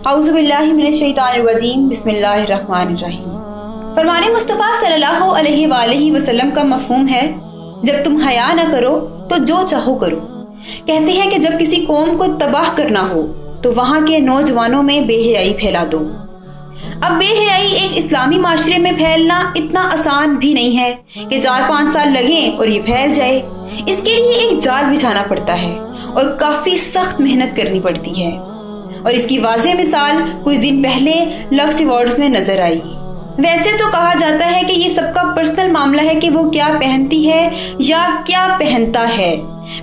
औज़ु बिल्लाहि मिनश शैतानिर रजीम, बिस्मिल्लाहिर रहमानिर रहीम। फरमाने मुस्तफ़ा सल्लल्लाहु अलैहि वसल्लम का मफ़हूम है, जब तुम हया न करो तो जो चाहो करो। कहते हैं कि जब किसी कौम को तबाह करना हो तो वहाँ के नौजवानों में बेहयाई फैला दो। अब बेहयाई एक इस्लामी माशरे में फैलना इतना आसान भी नहीं है कि 4-5 साल लगें और ये फैल जाए। इसके लिए एक जाल बिछाना पड़ता है और काफी सख्त मेहनत करनी पड़ती है। और इसकी वाज़ेह मिसाल कुछ दिन पहले लक्स अवार्ड्स में नजर आई। वैसे तो कहा जाता है कि ये सबका पर्सनल मामला है कि वो क्या पहनती है या क्या पहनता है।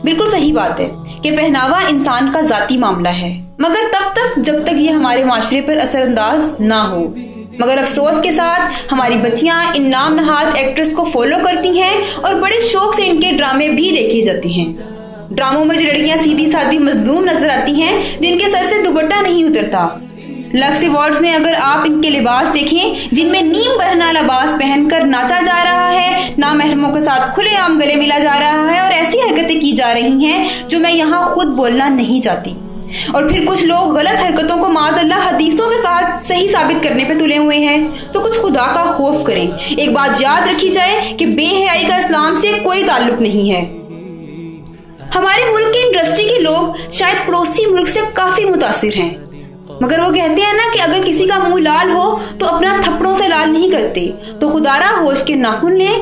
बिल्कुल सही बात है कि पहनावा इंसान का जाती मामला है, मगर तब तक जब तक ये हमारे माशरे पर असरअंदाज ना हो। मगर अफसोस के साथ हमारी बच्चियां इन नाम नहाद एक्ट्रेस को फॉलो करती हैं और बड़े शौक से इनके ड्रामे भी देखे जाते हैं। ड्रामों में जो लड़कियां सीधी सादी मजलूम नजर आती हैं, जिनके सर से दुपट्टा नहीं उतरता। लक्स अवार्ड्स में अगर आप इनके लिबास देखें, जिनमें नीम बरहना लिबास पहनकर नाचा जा रहा है, नामहरमों के साथ खुलेआम गले मिला जा रहा है और ऐसी हरकतें की जा रही हैं जो मैं यहाँ खुद बोलना नहीं चाहती। और फिर कुछ लोग गलत हरकतों को माज़अल्लाह हदीसों के साथ सही साबित करने पे तुले हुए हैं। तो कुछ खुदा का खौफ करें। एक बात याद रखी जाए कि बेहयाई का इस्लाम से कोई ताल्लुक नहीं है। हमारे मुल्क की इंडस्ट्री के लोग शायद पड़ोसी मुल्क से काफी मुतासिर हैं, मगर वो कहते हैं ना कि अगर किसी का मुंह लाल हो तो अपना थप्पड़ों से लाल नहीं करते। तो खुदारा होश के नाखून लें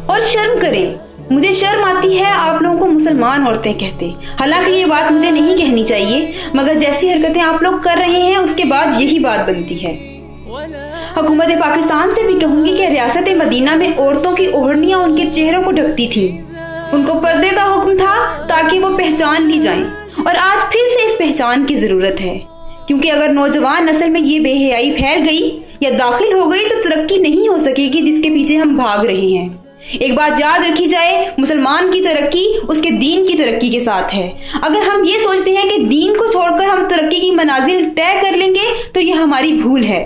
और शर्म करें। मुझे शर्म आती है आप लोगों को मुसलमान औरतें कहते, हालांकि ये बात मुझे नहीं कहनी चाहिए, मगर जैसी हरकतें आप लोग कर रहे हैं उसके बाद यही बात बनती है। हुकूमत पाकिस्तान से भी कहूंगी कि रियासत मदीना में औरतों की ओढ़नियां उनके चेहरों को ढकती थी। उनको पर्दे का हुक्म था ताकि वो पहचान ली जाएं, और आज फिर से इस पहचान की जरूरत है, क्योंकि अगर नौजवान नस्ल में ये बेहयाई फैल गई या दाखिल हो गई तो तरक्की नहीं हो सकेगी जिसके पीछे हम भाग रहे हैं। एक बात याद रखी जाए, मुसलमान की तरक्की उसके दीन की तरक्की के साथ है। अगर हम ये सोचते हैं कि दीन को छोड़कर हम तरक्की की मनाजिल तय कर लेंगे तो ये हमारी भूल है।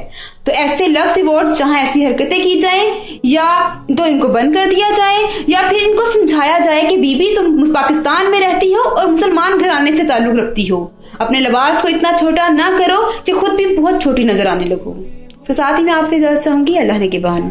तो ऐसे लक्स अवार्ड्स जहां ऐसी हरकतें की जाएं, या तो इनको बंद कर दिया जाए या फिर इनको समझाया जाए कि बीबी तुम पाकिस्तान में रहती हो और मुसलमान घराने से ताल्लुक रखती हो। अपने लिबास को इतना छोटा ना करो कि खुद भी बहुत छोटी नजर आने लगो। इसके साथ ही मैं आपसे इजाजत चाहूंगी। अल्लाह ने के बान।